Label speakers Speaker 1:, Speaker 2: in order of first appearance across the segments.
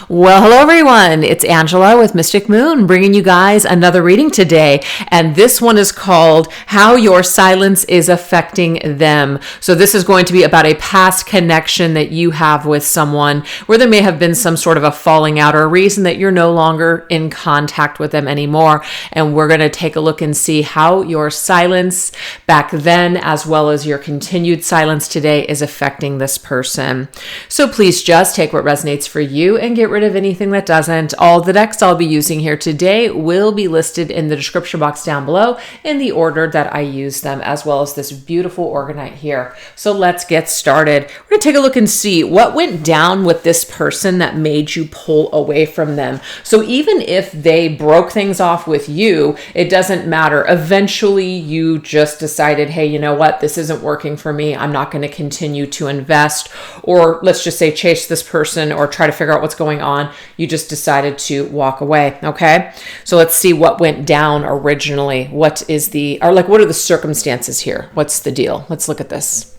Speaker 1: Well, hello everyone. It's Angela with Mystic Moon bringing you guys another reading today. And this one is called How Your Silence is Affecting Them. So this is going to be about a past connection that you have with someone where there may have been some sort of a falling out or a reason that you're no longer in contact with them anymore. And we're going to take a look and see how your silence back then, as well as your continued silence today, is affecting this person. So please just take what resonates for you and get rid of anything that doesn't. All the decks I'll be using here today will be listed in the description box down below in the order that I use them, as well as this beautiful Organite here. So let's get started. We're going to take a look and see what went down with this person that made you pull away from them. So even if they broke things off with you, it doesn't matter. Eventually you just decided, hey, you know what? This isn't working for me. I'm not going to continue to invest, or let's just say chase this person or try to figure out what's going on. You just decided to walk away. Okay. So let's see what went down originally. What are the circumstances here? What's the deal? Let's look at this.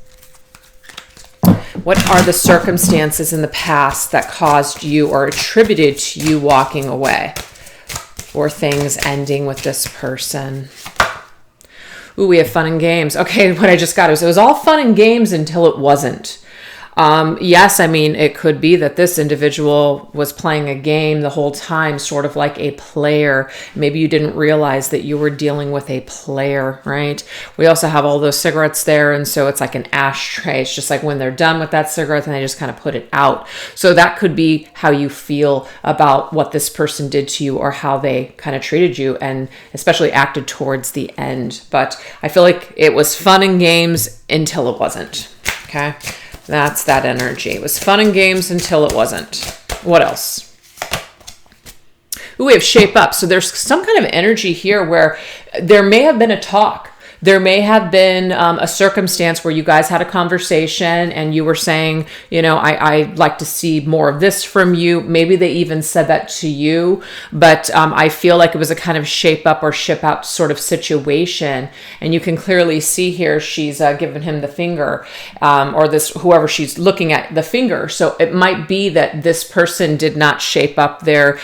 Speaker 1: What are the circumstances in the past that caused you or attributed to you walking away or things ending with this person? Ooh, we have fun and games. Okay. What I just got is it was all fun and games until it wasn't. Yes, I mean, it could be that this individual was playing a game the whole time, sort of like a player. Maybe you didn't realize that you were dealing with a player, right? We also have all those cigarettes there, and so it's like an ashtray. It's just like when they're done with that cigarette, then they just kind of put it out. So that could be how you feel about what this person did to you or how they kind of treated you, and especially acted towards the end. But I feel like it was fun and games until it wasn't, okay? That's that energy. It was fun and games until it wasn't. What else? Ooh, we have shape up. So there's some kind of energy here where there may have been a talk. There may have been a circumstance where you guys had a conversation and you were saying, you know, I'd like to see more of this from you. Maybe they even said that to you, but I feel like it was a kind of shape up or ship out sort of situation. And you can clearly see here, she's given him the finger, or this, whoever she's looking at the finger. So it might be that this person did not shape up their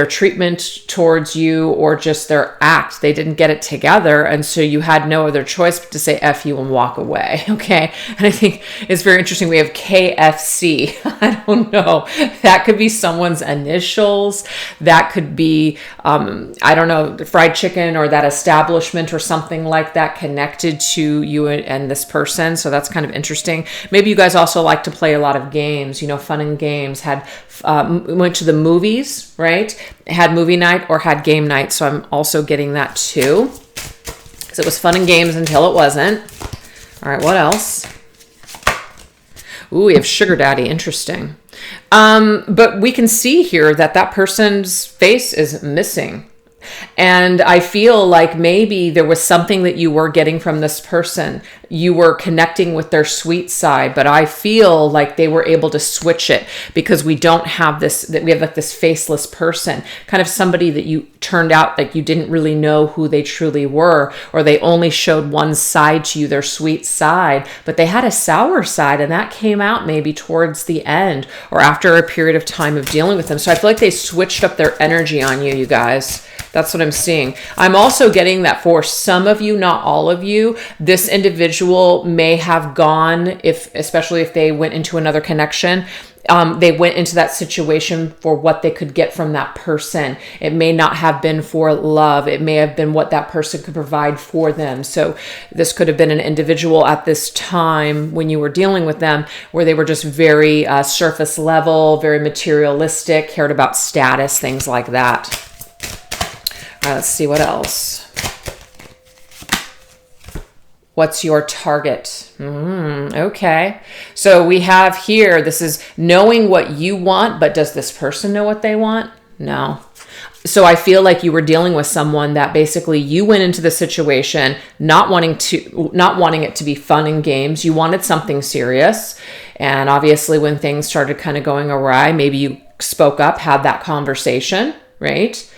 Speaker 1: treatment towards you or just their act. They didn't get it together. And so you had no other choice but to say F you and walk away. Okay. And I think it's very interesting. We have KFC. I don't know. That could be someone's initials. That could be, I don't know, the fried chicken or that establishment or something like that connected to you and this person. So that's kind of interesting. Maybe you guys also like to play a lot of games, you know, fun and games, went to the movies, right? Had movie night or had game night. So I'm also getting that too. So it was fun and games until it wasn't. All right, what else? Ooh, we have sugar daddy. Interesting. But we can see here that person's face is missing. And I feel like maybe there was something that you were getting from this person. You were connecting with their sweet side, but I feel like they were able to switch it because we don't have this, that we have like this faceless person, kind of somebody that you turned out like you didn't really know who they truly were, or they only showed one side to you, their sweet side, but they had a sour side and that came out maybe towards the end or after a period of time of dealing with them. So I feel like they switched up their energy on you, you guys. That's what I'm seeing. I'm also getting that for some of you, not all of you, this individual may have gone, especially if they went into another connection, they went into that situation for what they could get from that person. It may not have been for love. It may have been what that person could provide for them. So this could have been an individual at this time when you were dealing with them where they were just very surface level, very materialistic, cared about status, things like that. All right, let's see what else. What's your target? Okay. So we have here, this is knowing what you want, but does this person know what they want? No. So I feel like you were dealing with someone that basically you went into the situation not wanting it to be fun and games. You wanted something serious. And obviously when things started kind of going awry, maybe you spoke up, had that conversation, right?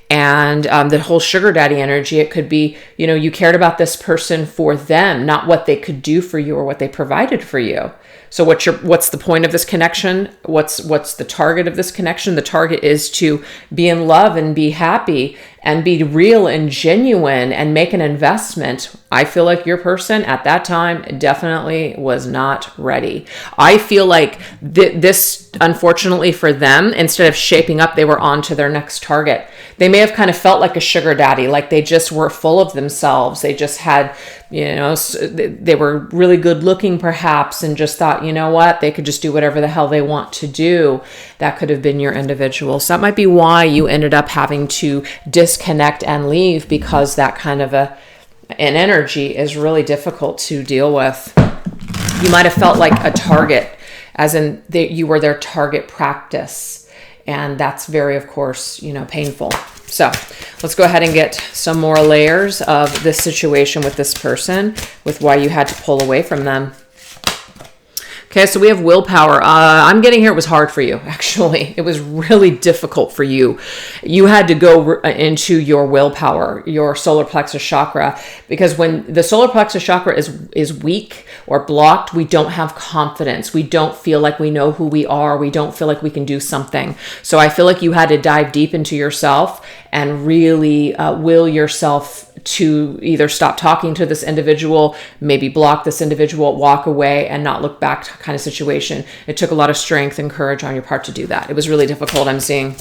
Speaker 1: And the whole sugar daddy energy, it could be, you know, you cared about this person for them, not what they could do for you or what they provided for you. So what's the point of this connection? What's the target of this connection? The target is to be in love and be happy and be real and genuine and make an investment. I feel like your person at that time definitely was not ready. I feel like this, unfortunately for them, instead of shaping up, they were on to their next target. They may have kind of felt like a sugar daddy, like they just were full of themselves. They just had, you know, they were really good looking perhaps, and just thought, you know what, they could just do whatever the hell they want to do. That could have been your individual. So that might be why you ended up having to disconnect and leave, because that kind of an energy is really difficult to deal with. You might have felt like a target, as in you were their target practice. And that's very, of course, you know, painful. So let's go ahead and get some more layers of this situation with this person, with why you had to pull away from them. Okay, so we have willpower. I'm getting here, it was hard for you, actually. It was really difficult for you. You had to go into your willpower, your solar plexus chakra, because when the solar plexus chakra is weak or blocked, we don't have confidence. We don't feel like we know who we are. We don't feel like we can do something. So I feel like you had to dive deep into yourself and really will yourself to either stop talking to this individual, maybe block this individual, walk away and not look back kind of situation. It took a lot of strength and courage on your part to do that. It was really difficult, I'm seeing.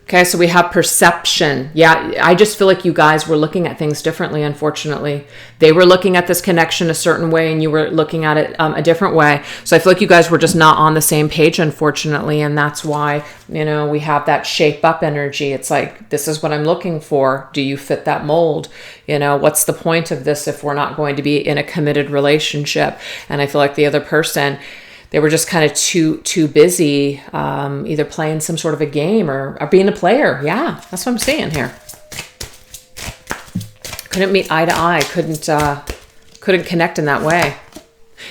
Speaker 1: Okay, so we have perception. Yeah, I just feel like you guys were looking at things differently, unfortunately. They were looking at this connection a certain way and you were looking at it a different way. So I feel like you guys were just not on the same page, unfortunately. And that's why, you know, we have that shape up energy. It's like, this is what I'm looking for. Do you fit that mold? You know, what's the point of this if we're not going to be in a committed relationship? And I feel like the other person, they were just kind of too busy either playing some sort of a game or being a player. Yeah, that's what I'm seeing here. Couldn't meet eye to eye. Couldn't connect in that way.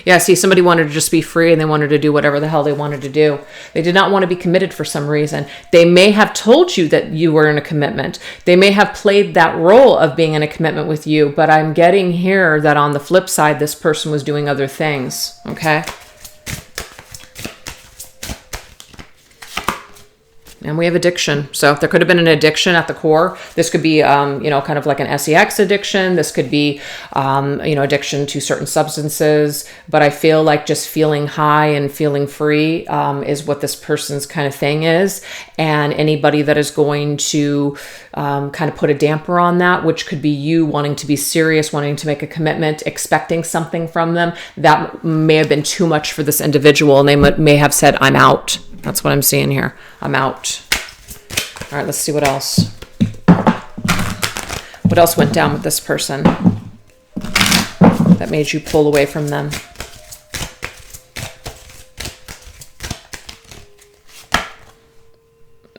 Speaker 1: Yeah, see, somebody wanted to just be free and they wanted to do whatever the hell they wanted to do. They did not want to be committed for some reason. They may have told you that you were in a commitment. They may have played that role of being in a commitment with you, but I'm getting here that on the flip side, this person was doing other things, okay? And we have addiction. So there could have been an addiction at the core. This could be, you know, kind of like an sex addiction. This could be, you know, addiction to certain substances. But I feel like just feeling high and feeling free is what this person's kind of thing is. And anybody that is going to kind of put a damper on that, which could be you wanting to be serious, wanting to make a commitment, expecting something from them, that may have been too much for this individual. And they may have said, I'm out. That's what I'm seeing here. I'm out. All right, let's see what else. What else went down with this person that made you pull away from them?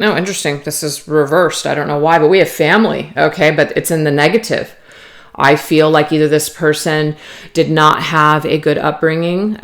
Speaker 1: No, interesting. This is reversed. I don't know why, but we have family. Okay, but it's in the negative. I feel like either this person did not have a good upbringing.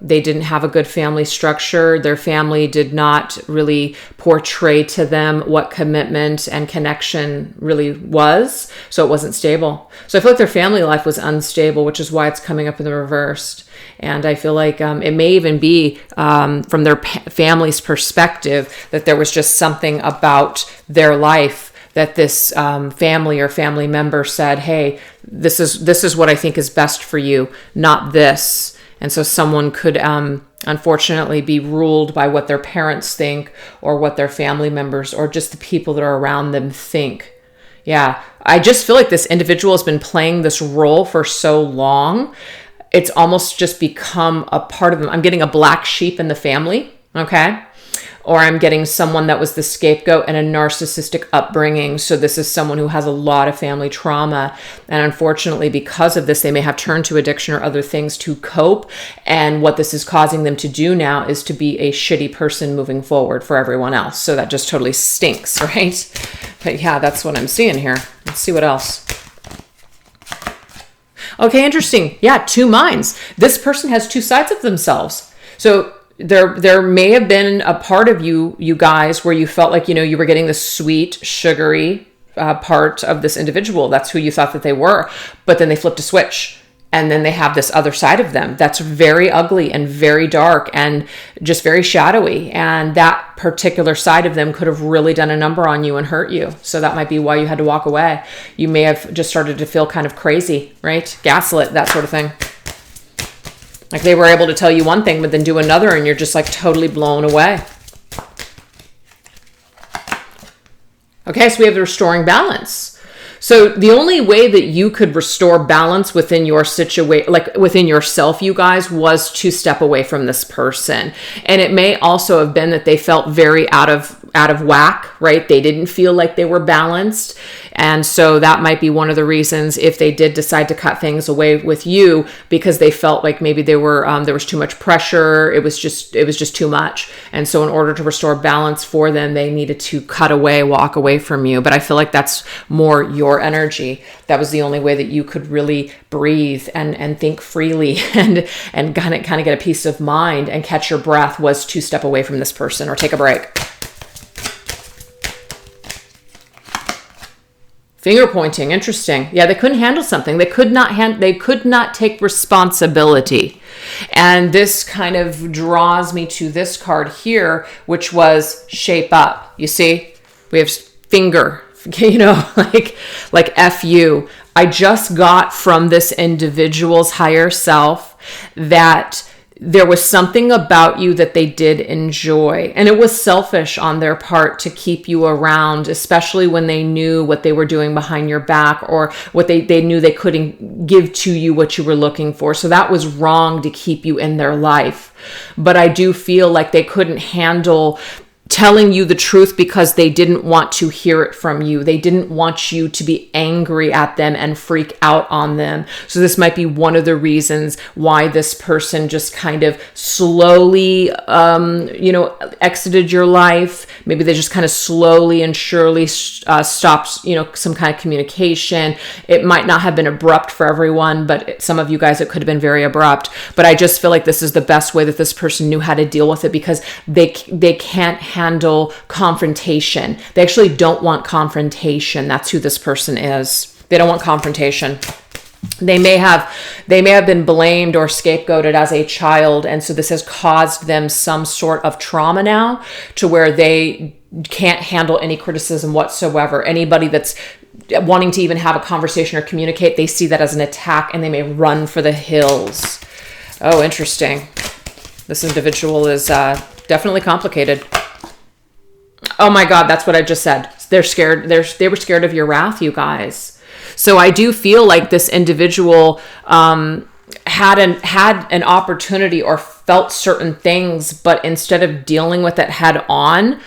Speaker 1: They didn't have a good family structure. Their family did not really portray to them what commitment and connection really was. So it wasn't stable. So I feel like their family life was unstable, which is why it's coming up in the reversed. And I feel like it may even be from their family's perspective that there was just something about their life that this family or family member said, hey, this is what I think is best for you, not this. And so someone could unfortunately be ruled by what their parents think or what their family members or just the people that are around them think. Yeah, I just feel like this individual has been playing this role for so long. It's almost just become a part of them. I'm getting a black sheep in the family, okay? Or I'm getting someone that was the scapegoat and a narcissistic upbringing. So this is someone who has a lot of family trauma. And unfortunately, because of this, they may have turned to addiction or other things to cope. And what this is causing them to do now is to be a shitty person moving forward for everyone else. So that just totally stinks, right? But yeah, that's what I'm seeing here. Let's see what else. Okay, interesting. Yeah, two minds. This person has two sides of themselves. So there may have been a part of you guys where you felt like, you were getting the sweet, sugary part of this individual. That's who you thought that they were. But then they flipped a switch. And then they have this other side of them that's very ugly and very dark and just very shadowy. And that particular side of them could have really done a number on you and hurt you. So that might be why you had to walk away. You may have just started to feel kind of crazy, right? Gaslit, that sort of thing. Like they were able to tell you one thing, but then do another, and you're just like totally blown away. Okay, so we have the restoring balance. So the only way that you could restore balance within your situation, like within yourself, you guys, was to step away from this person. And it may also have been that they felt very out of whack, right? They didn't feel like they were balanced. And so that might be one of the reasons if they did decide to cut things away with you, because they felt like maybe they were there was too much pressure. It was just too much. And so in order to restore balance for them, they needed to cut away, walk away from you. But I feel like that's more your energy. That was the only way that you could really breathe and think freely and kind of get a peace of mind and catch your breath, was to step away from this person or take a break. Finger pointing, interesting. Yeah, they couldn't handle something. They could not take responsibility. And this kind of draws me to this card here, which was shape up. You see, we have finger, like F you. I just got from this individual's higher self that there was something about you that they did enjoy. And it was selfish on their part to keep you around, especially when they knew what they were doing behind your back, or what they knew they couldn't give to you what you were looking for. So that was wrong to keep you in their life. But I do feel like they couldn't handle telling you the truth because they didn't want to hear it from you. They didn't want you to be angry at them and freak out on them. So this might be one of the reasons why this person just kind of slowly, exited your life. Maybe they just kind of slowly and surely stopped, some kind of communication. It might not have been abrupt for everyone, but some of you guys, it could have been very abrupt. But I just feel like this is the best way that this person knew how to deal with it, because they can't handle confrontation. They actually don't want confrontation. That's who this person is. They don't want confrontation. They may have been blamed or scapegoated as a child, and so this has caused them some sort of trauma now, to where they can't handle any criticism whatsoever. Anybody that's wanting to even have a conversation or communicate, they see that as an attack, and they may run for the hills. Oh, interesting. This individual is definitely complicated. Oh my God, that's what I just said. They're scared. They were scared of your wrath, you guys. So I do feel like this individual had an opportunity or felt certain things, but instead of dealing with it head on,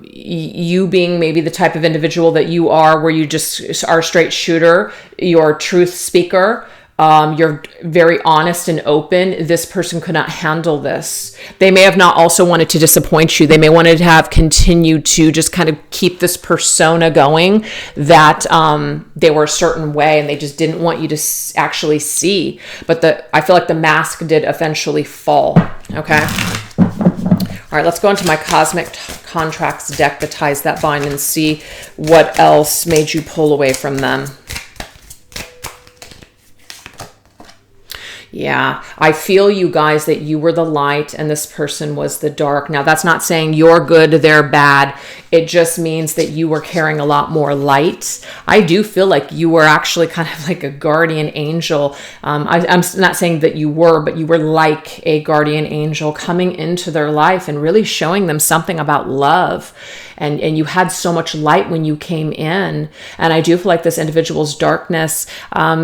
Speaker 1: you being maybe the type of individual that you are, where you just are a straight shooter, you're a truth speaker, you're very honest and open. This person could not handle this. They may have not also wanted to disappoint you. They may wanted to have continued to just kind of keep this persona going, that they were a certain way and they just didn't want you to actually see. But I feel like the mask did eventually fall. Okay. All right, let's go into my Cosmic Contracts deck that ties that bind and see what else made you pull away from them. Yeah, I feel, you guys, that you were the light and this person was the dark. Now, that's not saying you're good, they're bad. It just means that you were carrying a lot more light. I do feel like you were actually kind of like a guardian angel. I'm not saying that you were, but you were like a guardian angel coming into their life and really showing them something about love. And you had so much light when you came in. And I do feel like this individual's darkness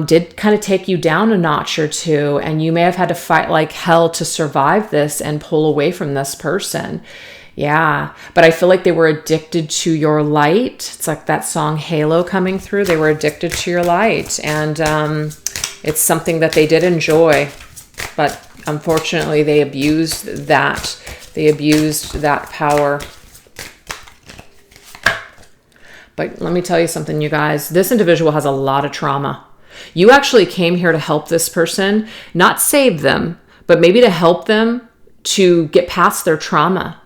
Speaker 1: did kind of take you down a notch or two. And you may have had to fight like hell to survive this and pull away from this person. Yeah, but I feel like they were addicted to your light. It's like that song Halo coming through. They were addicted to your light. And it's something that they did enjoy. But unfortunately, they abused that. They abused that power. But let me tell you something, you guys. This individual has a lot of trauma. You actually came here to help this person, not save them, but maybe to help them to get past their trauma.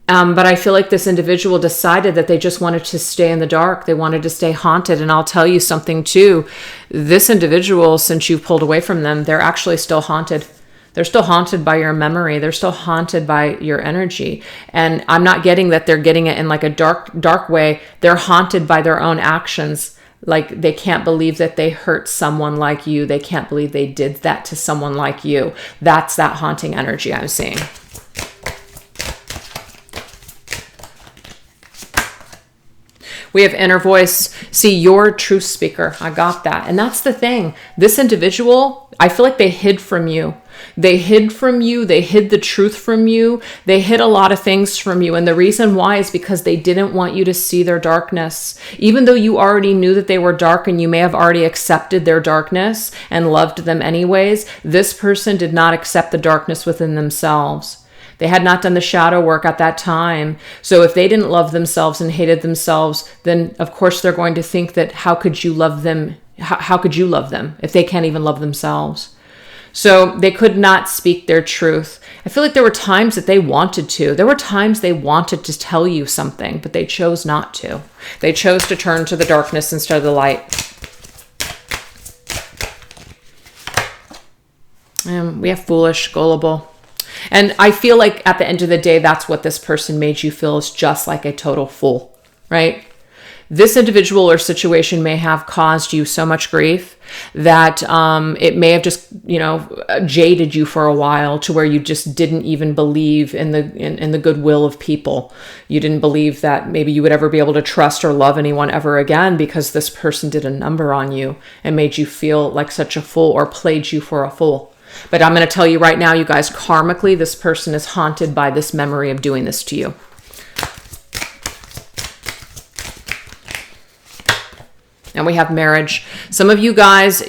Speaker 1: But I feel like this individual decided that they just wanted to stay in the dark. They wanted to stay haunted. And I'll tell you something too. This individual, since you've pulled away from them, they're actually still haunted. They're still haunted by your memory. They're still haunted by your energy. And I'm not getting that they're getting it in like a dark way. They're haunted by their own actions. Like they can't believe that they hurt someone like you. They can't believe they did that to someone like you. That's that haunting energy I'm seeing. We have inner voice. See, you're a truth speaker. I got that. And that's the thing. This individual, I feel like they hid from you. They hid from you. They hid the truth from you. They hid a lot of things from you. And the reason why is because they didn't want you to see their darkness. Even though you already knew that they were dark and you may have already accepted their darkness and loved them anyways, this person did not accept the darkness within themselves. They had not done the shadow work at that time. So if they didn't love themselves and hated themselves, then of course they're going to think that how could you love them? How could you love them if they can't even love themselves? So they could not speak their truth. I feel like there were times that they wanted to. There were times they wanted to tell you something, but they chose not to. They chose to turn to the darkness instead of the light. We have foolish, gullible. And I feel like at the end of the day, that's what this person made you feel, is just like a total fool, right? This individual or situation may have caused you so much grief that it may have just, jaded you for a while to where you just didn't even believe in the goodwill of people. You didn't believe that maybe you would ever be able to trust or love anyone ever again because this person did a number on you and made you feel like such a fool or played you for a fool. But I'm going to tell you right now, you guys, karmically, this person is haunted by this memory of doing this to you. And we have marriage. Some of you guys,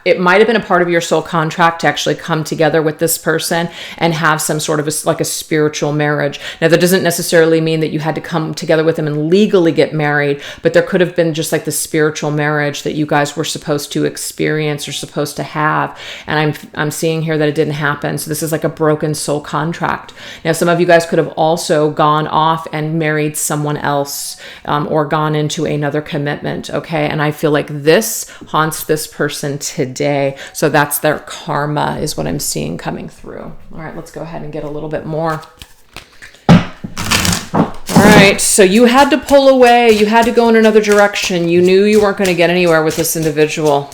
Speaker 1: it might have been a part of your soul contract to actually come together with this person and have some sort of a spiritual marriage. Now, that doesn't necessarily mean that you had to come together with them and legally get married, but there could have been just like the spiritual marriage that you guys were supposed to experience or supposed to have. And I'm seeing here that it didn't happen. So this is like a broken soul contract. Now, some of you guys could have also gone off and married someone else or gone into another commitment. Okay. And I feel like this haunts this person today. So that's their karma is what I'm seeing coming through. All right, let's go ahead and get a little bit more. All right. So you had to pull away. You had to go in another direction. You knew you weren't going to get anywhere with this individual.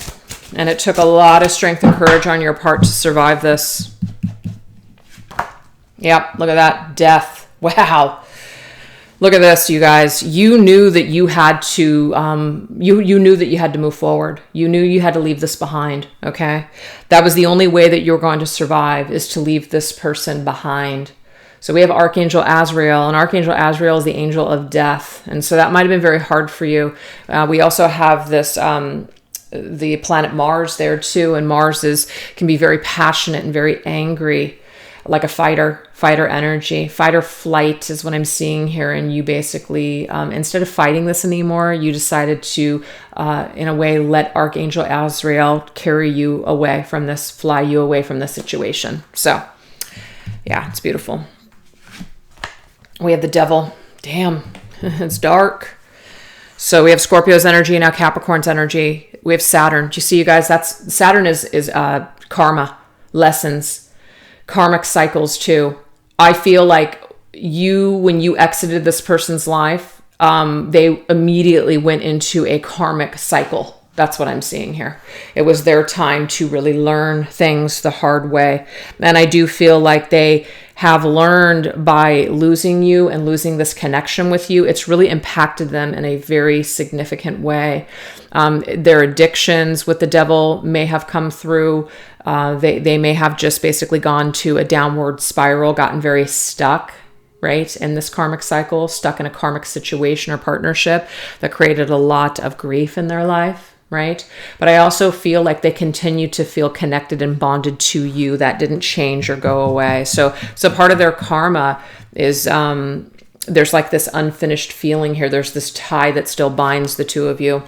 Speaker 1: And it took a lot of strength and courage on your part to survive this. Yep. Look at that. Death. Wow. Look at this, you guys. You knew that you had to, you knew that you had to move forward. You knew you had to leave this behind, okay? That was the only way that you were going to survive, is to leave this person behind. So we have Archangel Azrael, and Archangel Azrael is the angel of death. And so that might have been very hard for you. We also have this, the planet Mars there too, and Mars can be very passionate and very angry, like a fighter energy. Fight or flight is what I'm seeing here. And you basically, instead of fighting this anymore, you decided to, in a way, let Archangel Azrael carry you away from this, fly you away from this situation. So, yeah, it's beautiful. We have the devil. Damn, it's dark. So we have Scorpio's energy, now Capricorn's energy. We have Saturn. Do you see, you guys? Saturn is karma, lessons, karmic cycles too. I feel like when you exited this person's life, they immediately went into a karmic cycle. That's what I'm seeing here. It was their time to really learn things the hard way. And I do feel like they have learned by losing you and losing this connection with you. It's really impacted them in a very significant way. Their addictions with the devil may have come through. They may have just basically gone to a downward spiral, gotten very stuck, right, in this karmic cycle, stuck in a karmic situation or partnership that created a lot of grief in their life, right? But I also feel like they continue to feel connected and bonded to you. That didn't change or go away. So part of their karma is there's like this unfinished feeling here. There's this tie that still binds the two of you.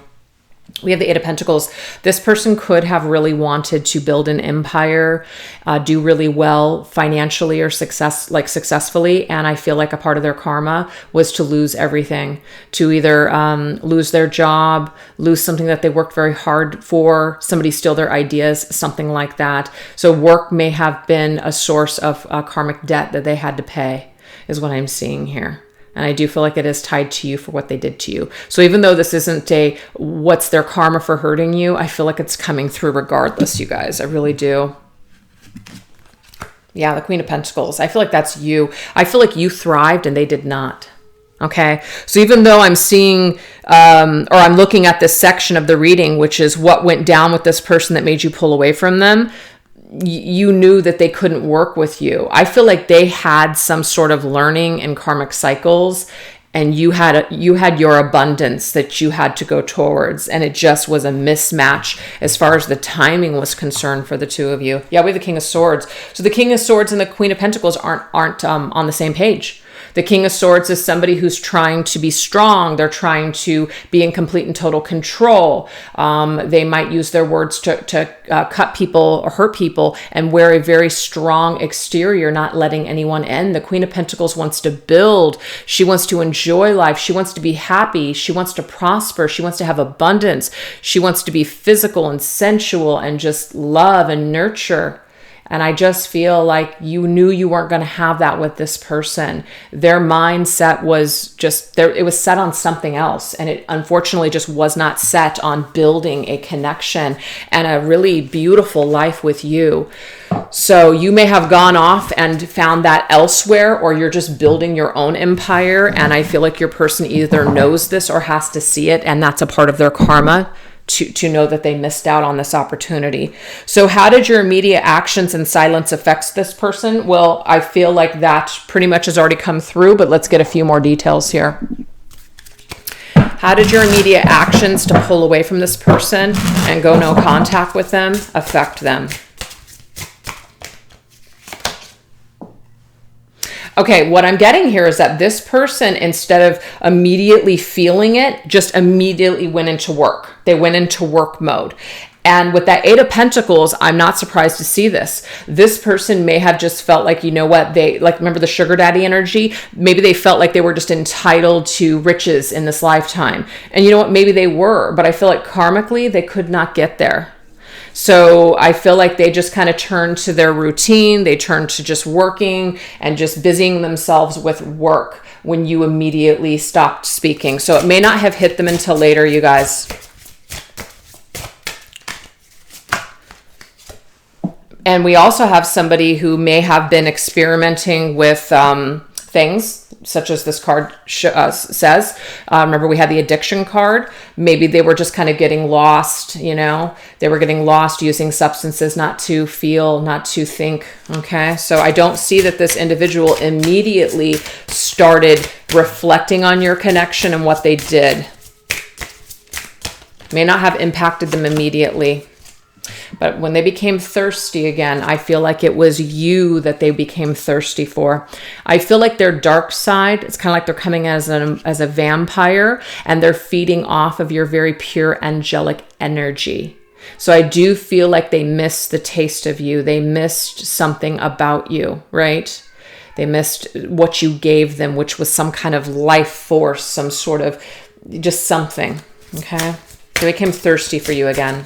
Speaker 1: We have the Eight of Pentacles. This person could have really wanted to build an empire, do really well financially or successfully. And I feel like a part of their karma was to lose everything, to either lose their job, lose something that they worked very hard for, somebody steal their ideas, something like that. So work may have been a source of karmic debt that they had to pay, is what I'm seeing here. And I do feel like it is tied to you for what they did to you. So even though this isn't what's their karma for hurting you, I feel like it's coming through regardless, you guys. I really do. Yeah, the Queen of Pentacles. I feel like that's you. I feel like you thrived and they did not. Okay. So even though I'm seeing, or I'm looking at this section of the reading, which is what went down with this person that made you pull away from them, you knew that they couldn't work with you. I feel like they had some sort of learning in karmic cycles, and you had your abundance that you had to go towards, and it just was a mismatch as far as the timing was concerned for the two of you. Yeah, we have the King of Swords. So the King of Swords and the Queen of Pentacles aren't on the same page. The King of Swords is somebody who's trying to be strong. They're trying to be in complete and total control. They might use their words to cut people or hurt people and wear a very strong exterior, not letting anyone in. The Queen of Pentacles wants to build. She wants to enjoy life. She wants to be happy. She wants to prosper. She wants to have abundance. She wants to be physical and sensual and just love and nurture. And I just feel like you knew you weren't going to have that with this person. Their mindset was just, it was set on something else. And it unfortunately just was not set on building a connection and a really beautiful life with you. So you may have gone off and found that elsewhere, or you're just building your own empire. And I feel like your person either knows this or has to see it. And that's a part of their karma. To know that they missed out on this opportunity. So how did your immediate actions and silence affect this person? Well, I feel like that pretty much has already come through, but let's get a few more details here. How did your immediate actions to pull away from this person and go no contact with them affect them? Okay, what I'm getting here is that this person, instead of immediately feeling it, just immediately went into work. They went into work mode. And with that Eight of Pentacles, I'm not surprised to see this. This person may have just felt like, you know what, remember the sugar daddy energy? Maybe they felt like they were just entitled to riches in this lifetime. And you know what, maybe they were, but I feel like karmically, they could not get there. So I feel like they just kind of turned to their routine. They turned to just working and just busying themselves with work when you immediately stopped speaking. So it may not have hit them until later, you guys. And we also have somebody who may have been experimenting with things, such as this card says. Remember, we had the addiction card. Maybe they were just kind of getting lost, you know. They were getting lost using substances not to feel, not to think, okay? So I don't see that this individual immediately started reflecting on your connection and what they did. May not have impacted them immediately. But when they became thirsty again, I feel like it was you that they became thirsty for. I feel like their dark side, it's kind of like they're coming as a vampire, and they're feeding off of your very pure angelic energy. So I do feel like they missed the taste of you. They missed something about you, right? They missed what you gave them, which was some kind of life force, some sort of just something, okay? They became thirsty for you again.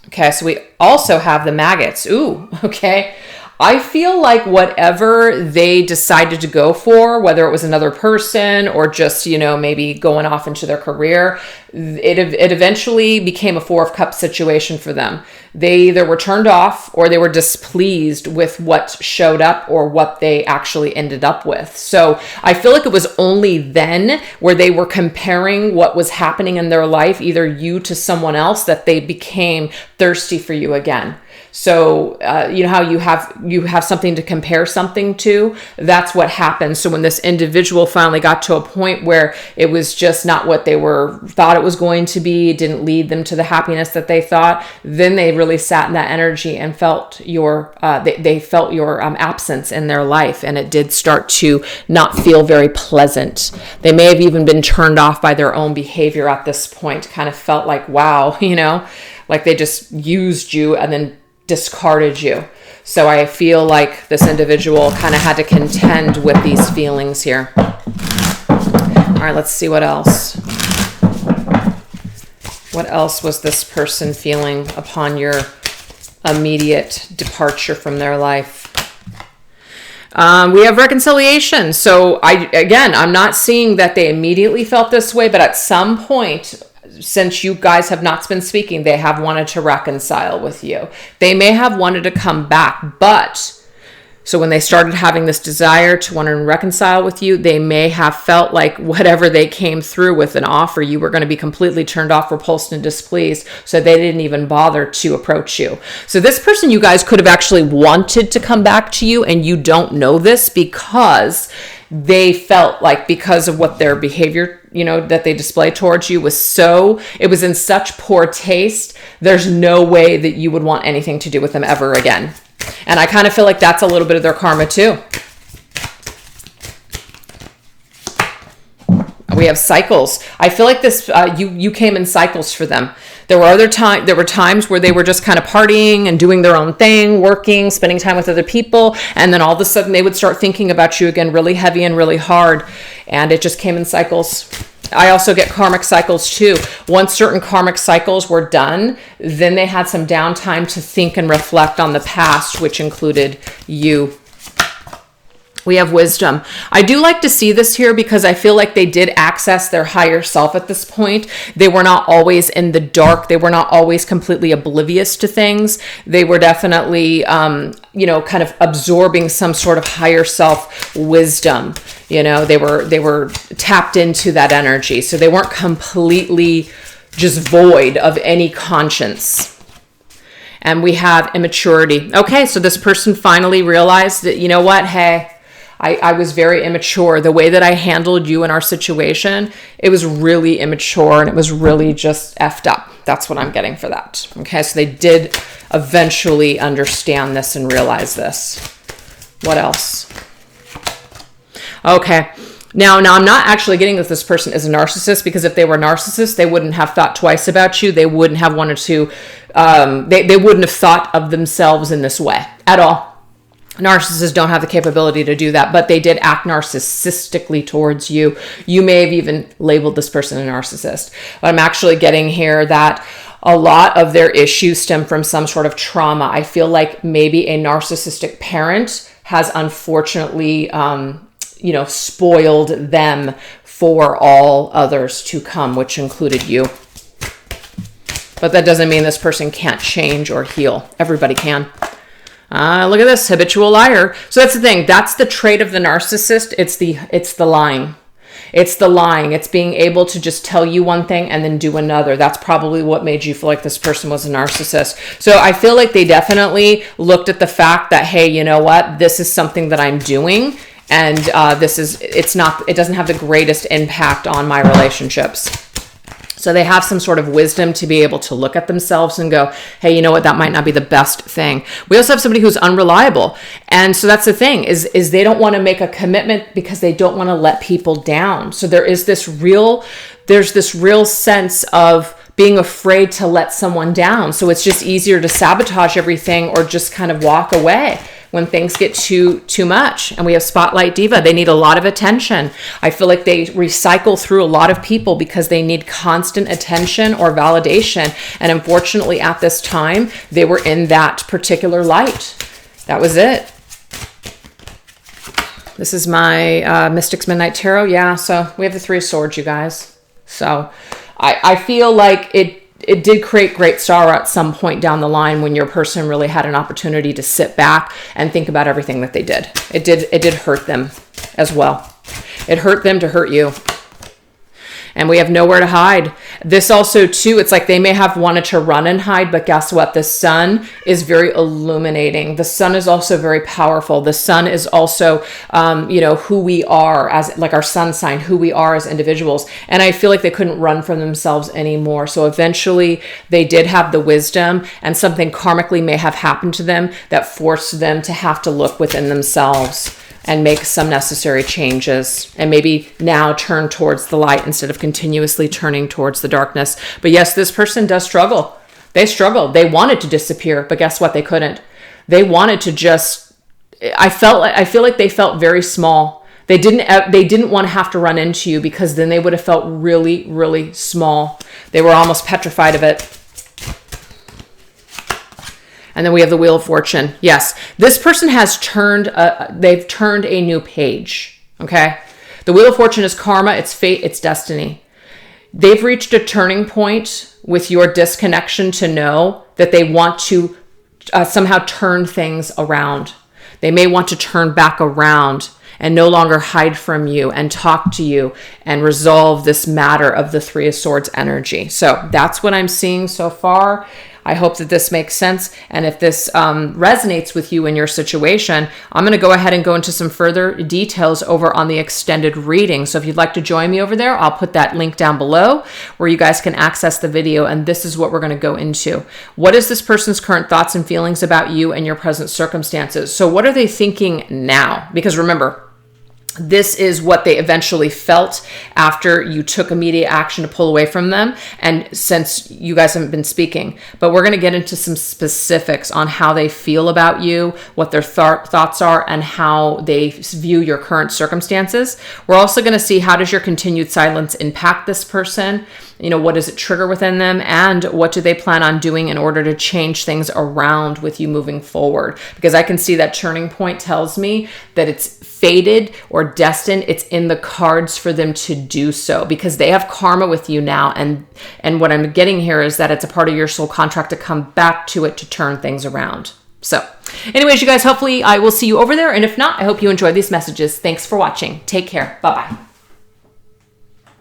Speaker 1: Okay, so we also have the maggots. Ooh, okay. I feel like whatever they decided to go for, whether it was another person or just, you know, maybe going off into their career, it eventually became a Four of Cups situation for them. They either were turned off or they were displeased with what showed up or what they actually ended up with. So I feel like it was only then where they were comparing what was happening in their life, either you to someone else, that they became thirsty for you again. So, you know how you have something to compare something to? That's what happened. So when this individual finally got to a point where it was just not what they thought it was going to be, didn't lead them to the happiness that they thought, then they really sat in that energy and felt your, they felt your absence in their life, and it did start to not feel very pleasant. They may have even been turned off by their own behavior at this point, kind of felt like, wow, you know, like they just used you and then discarded you. So I feel like this individual kind of had to contend with these feelings here. All right, let's see what else. What else was this person feeling upon your immediate departure from their life? We have reconciliation. So I'm not seeing that they immediately felt this way, but at some point, since you guys have not been speaking, they have wanted to reconcile with you. They may have wanted to come back, but so when they started having this desire to want to reconcile with you, they may have felt like whatever they came through with an offer, you were going to be completely turned off, repulsed, and displeased. So they didn't even bother to approach you. So this person, you guys could have actually wanted to come back to you, and you don't know this because they felt like, because of what their behavior, you know, that they displayed towards you it was in such poor taste. There's no way that you would want anything to do with them ever again. And I kind of feel like that's a little bit of their karma too. We have cycles. I feel like this, you came in cycles for them. There were times where they were just kind of partying and doing their own thing, working, spending time with other people. And then all of a sudden they would start thinking about you again, really heavy and really hard. And it just came in cycles. I also get karmic cycles too. Once certain karmic cycles were done, then they had some downtime to think and reflect on the past, which included you. We have wisdom. I do like to see this here because I feel like they did access their higher self at this point. They were not always in the dark. They were not always completely oblivious to things. They were definitely, kind of absorbing some sort of higher self wisdom. You know, they were tapped into that energy. So they weren't completely just void of any conscience. And we have immaturity. Okay, so this person finally realized that, you know what, hey, I was very immature. The way that I handled you in our situation, it was really immature and it was really just effed up. That's what I'm getting for that. Okay, so they did eventually understand this and realize this. What else? Okay. Now I'm not actually getting that this person is a narcissist, because if they were narcissists, they wouldn't have thought twice about you. They wouldn't have wanted to, they wouldn't have thought of themselves in this way at all. Narcissists don't have the capability to do that, but they did act narcissistically towards you. You may have even labeled this person a narcissist. But I'm actually getting here that a lot of their issues stem from some sort of trauma. I feel like maybe a narcissistic parent has unfortunately, spoiled them for all others to come, which included you. But that doesn't mean this person can't change or heal. Everybody can. Look at this, habitual liar. So that's the thing. That's the trait of the narcissist. It's the lying. It's the lying. It's being able to just tell you one thing and then do another. That's probably what made you feel like this person was a narcissist. So I feel like they definitely looked at the fact that, hey, you know what? This is something that I'm doing, and it doesn't have the greatest impact on my relationships. So they have some sort of wisdom to be able to look at themselves and go, hey, you know what? That might not be the best thing. We also have somebody who's unreliable. And so that's the thing is they don't want to make a commitment because they don't want to let people down. So there's this real sense of being afraid to let someone down. So it's just easier to sabotage everything or just kind of walk away when things get too much. And we have Spotlight Diva. They need a lot of attention. I feel like they recycle through a lot of people because they need constant attention or validation. And unfortunately, at this time, they were in that particular light. That was it. This is my Mystics Midnight Tarot. Yeah, so we have the Three of Swords, you guys. So I feel like it did create great sorrow at some point down the line when your person really had an opportunity to sit back and think about everything that they did. It did hurt them as well. It hurt them to hurt you. And we have nowhere to hide. This also, too, it's like they may have wanted to run and hide, but guess what? The sun is very illuminating. The sun is also very powerful. The sun is also, who we are as, like our sun sign, who we are as individuals. And I feel like they couldn't run from themselves anymore. So eventually they did have the wisdom, and something karmically may have happened to them that forced them to have to look within themselves and make some necessary changes, and maybe now turn towards the light instead of continuously turning towards the darkness. But yes, this person does struggle. They struggled. They wanted to disappear, but guess what? They couldn't. They wanted to just, I feel like they felt very small. They didn't want to have to run into you, because then they would have felt really, really small. They were almost petrified of it. And then we have the Wheel of Fortune. Yes, this person has they've turned a new page, okay? The Wheel of Fortune is karma, it's fate, it's destiny. They've reached a turning point with your disconnection to know that they want to somehow turn things around. They may want to turn back around and no longer hide from you and talk to you and resolve this matter of the Three of Swords energy. So that's what I'm seeing so far. I hope that this makes sense. And if this resonates with you in your situation, I'm going to go ahead and go into some further details over on the extended reading. So if you'd like to join me over there, I'll put that link down below where you guys can access the video. And this is what we're going to go into. What is this person's current thoughts and feelings about you and your present circumstances? So what are they thinking now? Because remember, this is what they eventually felt after you took immediate action to pull away from them, and since you guys haven't been speaking. But we're going to get into some specifics on how they feel about you, what their thoughts are, and how they view your current circumstances. We're also going to see, how does your continued silence impact this person? What does it trigger within them? And what do they plan on doing in order to change things around with you moving forward? Because I can see that turning point tells me that it's fated or destined. It's in the cards for them to do so, because they have karma with you now. And what I'm getting here is that it's a part of your soul contract to come back to it to turn things around. So anyways, you guys, hopefully I will see you over there. And if not, I hope you enjoy these messages. Thanks for watching. Take care. Bye-bye.